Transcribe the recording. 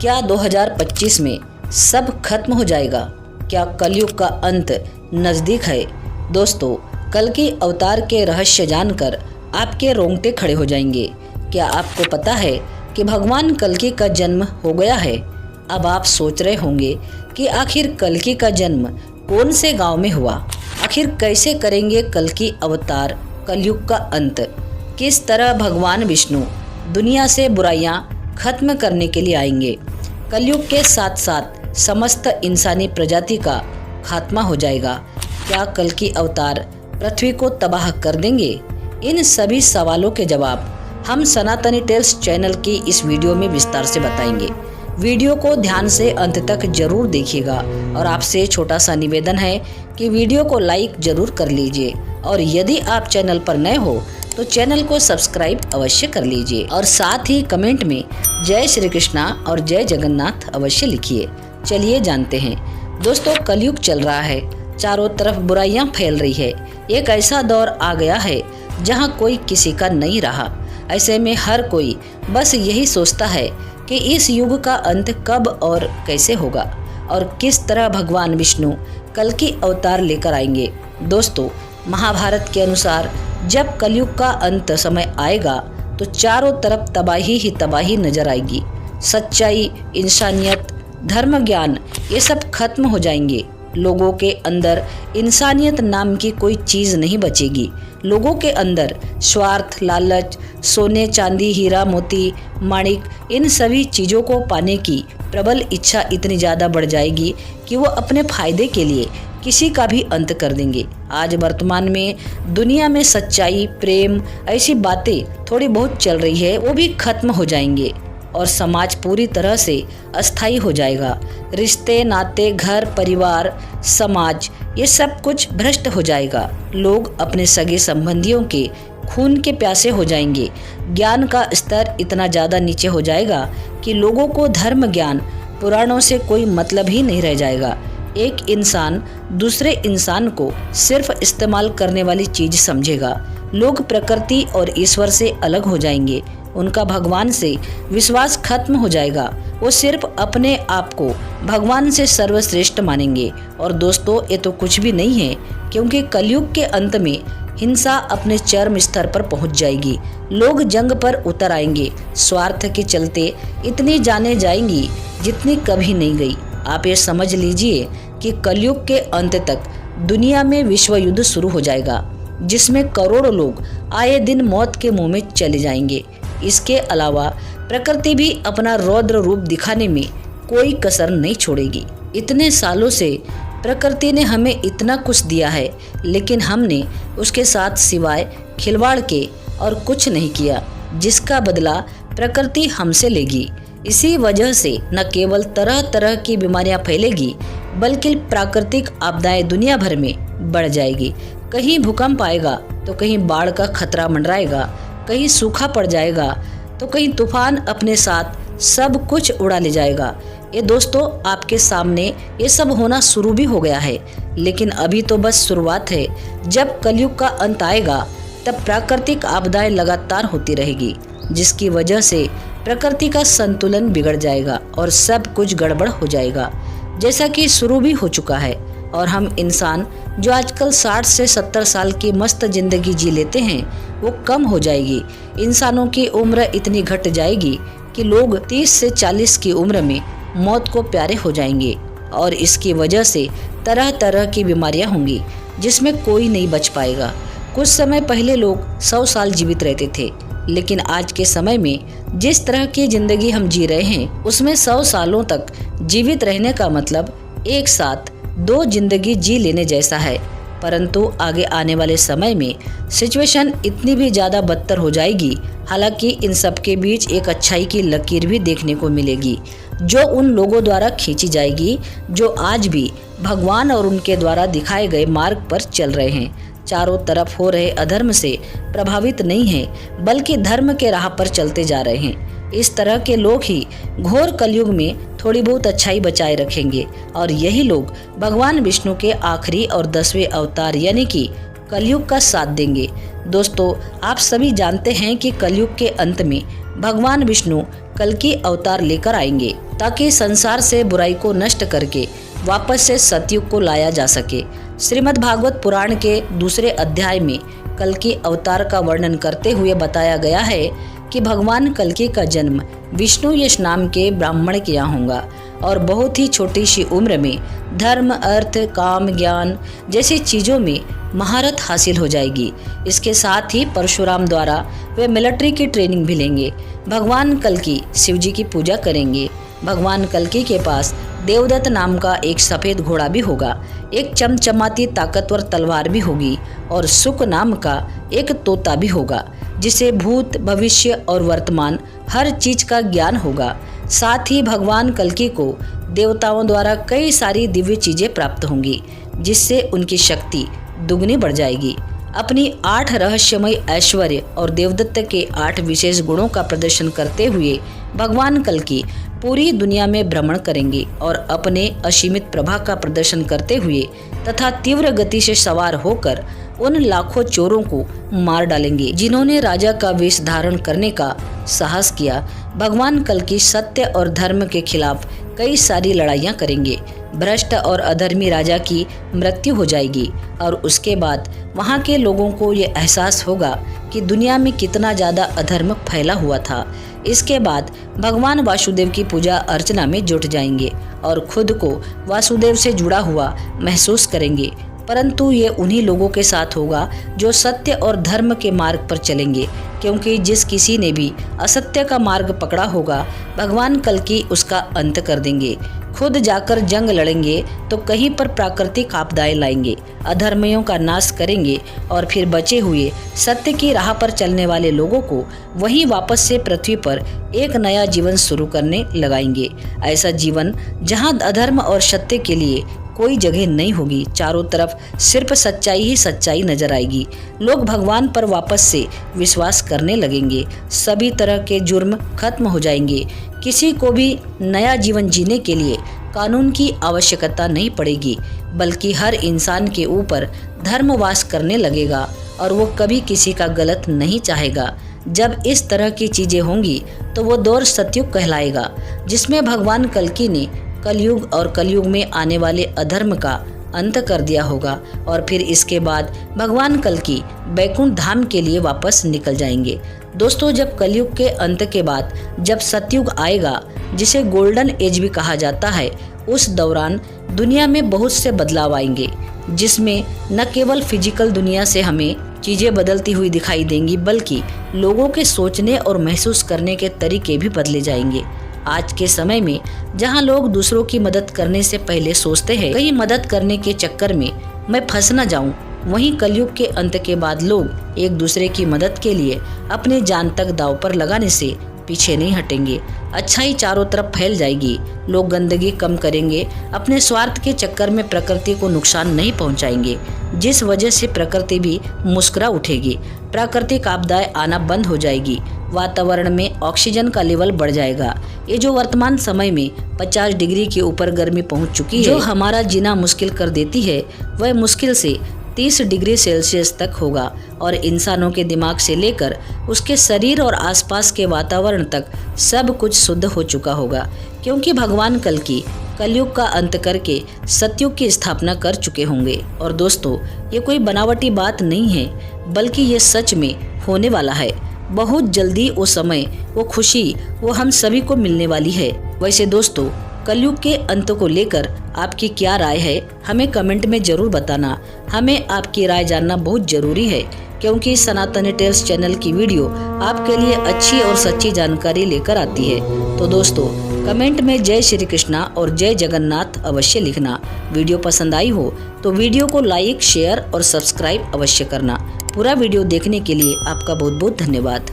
क्या 2025 में सब खत्म हो जाएगा? क्या कलयुग का अंत नज़दीक है? दोस्तों, कल्कि अवतार के रहस्य जानकर आपके रोंगटे खड़े हो जाएंगे। क्या आपको पता है कि भगवान कल्कि का जन्म हो गया है? अब आप सोच रहे होंगे कि आखिर कल्कि का जन्म कौन से गांव में हुआ? आखिर कैसे करेंगे कल्कि अवतार कलयुग का अंत? किस तरह भगवान विष्णु दुनिया से बुराइयां खत्म करने के लिए आएंगे? कलयुग के साथ साथ समस्त इंसानी प्रजाति का खात्मा हो जाएगा। क्या कल्कि अवतार पृथ्वी को तबाह कर देंगे? इन सभी सवालों के जवाब हम सनातनी टेल्स चैनल की इस वीडियो में विस्तार से बताएंगे। वीडियो को ध्यान से अंत तक जरूर देखिएगा और आपसे छोटा सा निवेदन है कि वीडियो को लाइक जरूर कर लीजिए और यदि आप चैनल पर नए हो तो चैनल को सब्सक्राइब अवश्य कर लीजिए और साथ ही कमेंट में जय श्री कृष्णा और जय जगन्नाथ अवश्य लिखिए। चलिए जानते हैं। दोस्तों, कलयुग चल रहा है, चारों तरफ बुराइयां फैल रही है। एक ऐसा दौर आ गया है जहां कोई किसी का नहीं रहा। ऐसे में हर कोई बस यही सोचता है कि इस युग का अंत कब और कैसे होगा और किस तरह भगवान विष्णु कल्कि अवतार लेकर आएंगे। दोस्तों, महाभारत के अनुसार जब कलयुग का अंत समय आएगा तो चारों तरफ तबाही ही तबाही नजर आएगी। सच्चाई, इंसानियत, धर्म, ज्ञान ये सब खत्म हो जाएंगे। लोगों के अंदर इंसानियत नाम की कोई चीज़ नहीं बचेगी। लोगों के अंदर स्वार्थ, लालच, सोने चांदी, हीरा मोती, माणिक इन सभी चीज़ों को पाने की प्रबल इच्छा इतनी ज़्यादा बढ़ जाएगी कि वो अपने फायदे के लिए किसी का भी अंत कर देंगे। आज वर्तमान में दुनिया में सच्चाई, प्रेम ऐसी बातें थोड़ी बहुत चल रही है, वो भी खत्म हो जाएंगे और समाज पूरी तरह से अस्थायी हो जाएगा। रिश्ते, नाते, घर, परिवार, समाज ये सब कुछ भ्रष्ट हो जाएगा। लोग अपने सगे संबंधियों के खून के प्यासे हो जाएंगे। ज्ञान का स्तर इतना ज़्यादा नीचे हो जाएगा कि लोगों को धर्म, ज्ञान, पुराणों से कोई मतलब ही नहीं रह जाएगा। एक इंसान दूसरे इंसान को सिर्फ इस्तेमाल करने वाली चीज समझेगा। लोग प्रकृति और ईश्वर से अलग हो जाएंगे। उनका भगवान से विश्वास खत्म हो जाएगा। वो सिर्फ अपने आप को भगवान से सर्वश्रेष्ठ मानेंगे। और दोस्तों, ये तो कुछ भी नहीं है, क्योंकि कलयुग के अंत में हिंसा अपने चरम स्तर पर पहुंच जाएगी। लोग जंग पर उतर आएंगे। स्वार्थ के चलते इतनी जाने जाएंगी जितनी कभी नहीं गई। आप ये समझ लीजिए कि कलयुग के अंत तक दुनिया में विश्व युद्ध शुरू हो जाएगा, जिसमें करोड़ों लोग आए दिन मौत के मुंह में चले जाएंगे। इसके अलावा प्रकृति भी अपना रौद्र रूप दिखाने में कोई कसर नहीं छोड़ेगी। इतने सालों से प्रकृति ने हमें इतना कुछ दिया है, लेकिन हमने उसके साथ सिवाय खिलवाड़ के और कुछ नहीं किया, जिसका बदला प्रकृति हमसे लेगी। इसी वजह से न केवल तरह तरह की बीमारियां फैलेगी, बल्कि प्राकृतिक आपदाएं दुनिया भर में बढ़ जाएगी। कहीं भूकंप आएगा तो कहीं बाढ़ का खतरा मंडराएगा, कहीं सूखा पड़ जाएगा तो कहीं तूफान अपने साथ सब कुछ उड़ा ले जाएगा। ये दोस्तों, आपके सामने ये सब होना शुरू भी हो गया है, लेकिन अभी तो बस शुरुआत है। जब कलयुग का अंत आएगा तब प्राकृतिक आपदाएं लगातार होती रहेगी, जिसकी वजह से प्रकृति का संतुलन बिगड़ जाएगा और सब कुछ गड़बड़ हो जाएगा, जैसा कि शुरू भी हो चुका है। और हम इंसान जो आजकल 60 से 70 साल की मस्त जिंदगी जी लेते हैं, वो कम हो जाएगी। इंसानों की उम्र इतनी घट जाएगी कि लोग 30 से 40 की उम्र में मौत को प्यारे हो जाएंगे और इसकी वजह से तरह तरह की बीमारियां होंगी, जिसमें कोई नहीं बच पाएगा। कुछ समय पहले लोग 100 साल जीवित रहते थे, लेकिन आज के समय में जिस तरह की जिंदगी हम जी रहे हैं, उसमें 100 सालों तक जीवित रहने का मतलब एक साथ 2 जिंदगी जी लेने जैसा है। परंतु आगे आने वाले समय में सिचुएशन इतनी भी ज़्यादा बदतर हो जाएगी। हालांकि इन सब के बीच एक अच्छाई की लकीर भी देखने को मिलेगी, जो उन लोगों द्वारा खींची जाएगी जो आज भी भगवान और उनके द्वारा दिखाए गए मार्ग पर चल रहे हैं। चारों तरफ हो रहे अधर्म से प्रभावित नहीं हैं, बल्कि धर्म के राह पर चलते जा रहे हैं। इस तरह के लोग ही घोर कलयुग में थोड़ी बहुत अच्छाई बचाए रखेंगे और यही लोग भगवान विष्णु के आखिरी और 10वें अवतार यानी कि कलयुग का साथ देंगे। दोस्तों, आप सभी जानते हैं कि कलयुग के अंत में भगवान विष्णु कल्कि अवतार लेकर आएंगे। ताकि संसार से बुराई को नष्ट करके वापस से सतयुग को लाया जा सके। श्रीमद् भागवत पुराण के दूसरे अध्याय में कल्कि अवतार का वर्णन करते हुए बताया गया है कि भगवान कल्कि का जन्म विष्णु यश नाम के ब्राह्मण के यहाँ होगा और बहुत ही छोटी सी उम्र में धर्म, अर्थ, काम, ज्ञान जैसी चीज़ों में महारत हासिल हो जाएगी। इसके साथ ही परशुराम द्वारा वे मिलिट्री की ट्रेनिंग भी लेंगे। भगवान कल्कि शिव जी की पूजा करेंगे। भगवान कल्कि के पास देवदत्त नाम का एक सफ़ेद घोड़ा भी होगा, एक चमचमाती ताकतवर तलवार भी होगी और सुक नाम का एक तोता भी होगा जिसे भूत, भविष्य और वर्तमान हर चीज का ज्ञान होगा। साथ ही भगवान कल्कि को देवताओं द्वारा कई सारी दिव्य चीजें प्राप्त होंगी जिससे उनकी शक्ति दुगनी बढ़ जाएगी। अपनी 8 रहस्यमय ऐश्वर्य और देवदत्त के 8 विशेष गुणों का प्रदर्शन करते हुए भगवान कल्कि पूरी दुनिया में भ्रमण करेंगे और अपने असीमित प्रभा का प्रदर्शन करते हुए तथा तीव्र गति से सवार होकर उन लाखों चोरों को मार डालेंगे जिन्होंने राजा का वेश धारण करने का साहस किया। भगवान कल्कि सत्य और धर्म के खिलाफ कई सारी लड़ाइयाँ करेंगे। भ्रष्ट और अधर्मी राजा की मृत्यु हो जाएगी और उसके बाद वहाँ के लोगों को ये एहसास होगा कि दुनिया में कितना ज़्यादा अधर्म फैला हुआ था। इसके बाद भगवान वासुदेव की पूजा अर्चना में जुट जाएंगे और खुद को वासुदेव से जुड़ा हुआ महसूस करेंगे। परंतु ये उन्हीं लोगों के साथ होगा जो सत्य और धर्म के मार्ग पर चलेंगे, क्योंकि जिस किसी ने भी असत्य का मार्ग पकड़ा होगा भगवान कल्कि उसका अंत कर देंगे। खुद जाकर जंग लड़ेंगे तो कहीं पर प्राकृतिक आपदाएं लाएंगे, अधर्मियों का नाश करेंगे और फिर बचे हुए सत्य की राह पर चलने वाले लोगों को वहीं वापस से पृथ्वी पर एक नया जीवन शुरू करने लगाएंगे। ऐसा जीवन जहां अधर्म और सत्य के लिए कोई जगह नहीं होगी, चारों तरफ सिर्फ सच्चाई ही सच्चाई नजर आएगी। लोग भगवान पर वापस से विश्वास करने लगेंगे, सभी तरह के जुर्म खत्म हो जाएंगे। किसी को भी नया जीवन जीने के लिए कानून की आवश्यकता नहीं पड़ेगी, बल्कि हर इंसान के ऊपर धर्म वास करने लगेगा और वो कभी किसी का गलत नहीं चाहेगा। जब इस तरह की चीजें होंगी तो वो दौर सतयुग कहलाएगा, जिसमें भगवान कल्कि ने कलयुग और कलयुग में आने वाले अधर्म का अंत कर दिया होगा और फिर इसके बाद भगवान कल्कि बैकुंठ धाम के लिए वापस निकल जाएंगे। दोस्तों, जब कलयुग के अंत के बाद जब सतयुग आएगा, जिसे गोल्डन एज भी कहा जाता है, उस दौरान दुनिया में बहुत से बदलाव आएंगे, जिसमें न केवल फिजिकल दुनिया से हमें चीजें बदलती हुई दिखाई देंगी, बल्कि लोगों के सोचने और महसूस करने के तरीके भी बदले जाएंगे। आज के समय में जहां लोग दूसरों की मदद करने से पहले सोचते हैं कहीं मदद करने के चक्कर में मैं फंस न जाऊं, वहीं कलयुग के अंत के बाद लोग एक दूसरे की मदद के लिए अपने जान तक दांव पर लगाने से पीछे नहीं हटेंगे। अच्छाई चारों तरफ फैल जाएगी, लोग गंदगी कम करेंगे, अपने स्वार्थ के चक्कर में प्रकृति को नुकसान नहीं पहुंचाएंगे, जिस वजह से प्रकृति भी मुस्कुरा उठेगी। प्राकृतिक आपदाएं आना बंद हो जाएगी, वातावरण में ऑक्सीजन का लेवल बढ़ जाएगा। ये जो वर्तमान समय में 50 डिग्री के ऊपर गर्मी पहुंच चुकी है, जो हमारा जीना मुश्किल कर देती है, वह मुश्किल से 30 डिग्री सेल्सियस तक होगा और इंसानों के दिमाग से लेकर उसके शरीर और आसपास के वातावरण तक सब कुछ शुद्ध हो चुका होगा, क्योंकि भगवान कल्कि कलयुग का अंत करके सतयुग की स्थापना कर चुके होंगे। और दोस्तों, ये कोई बनावटी बात नहीं है, बल्कि ये सच में होने वाला है। बहुत जल्दी वो समय, वो खुशी, वो हम सभी को मिलने वाली है। वैसे दोस्तों, कलयुग के अंत को लेकर आपकी क्या राय है, हमें कमेंट में जरूर बताना। हमें आपकी राय जानना बहुत जरूरी है, क्योंकि सनातनी टेल्स चैनल की वीडियो आपके लिए अच्छी और सच्ची जानकारी लेकर आती है। तो दोस्तों, कमेंट में जय श्री कृष्णा और जय जगन्नाथ अवश्य लिखना। वीडियो पसंद आई हो तो वीडियो को लाइक, शेयर और सब्सक्राइब अवश्य करना। पूरा वीडियो देखने के लिए आपका बहुत बहुत धन्यवाद।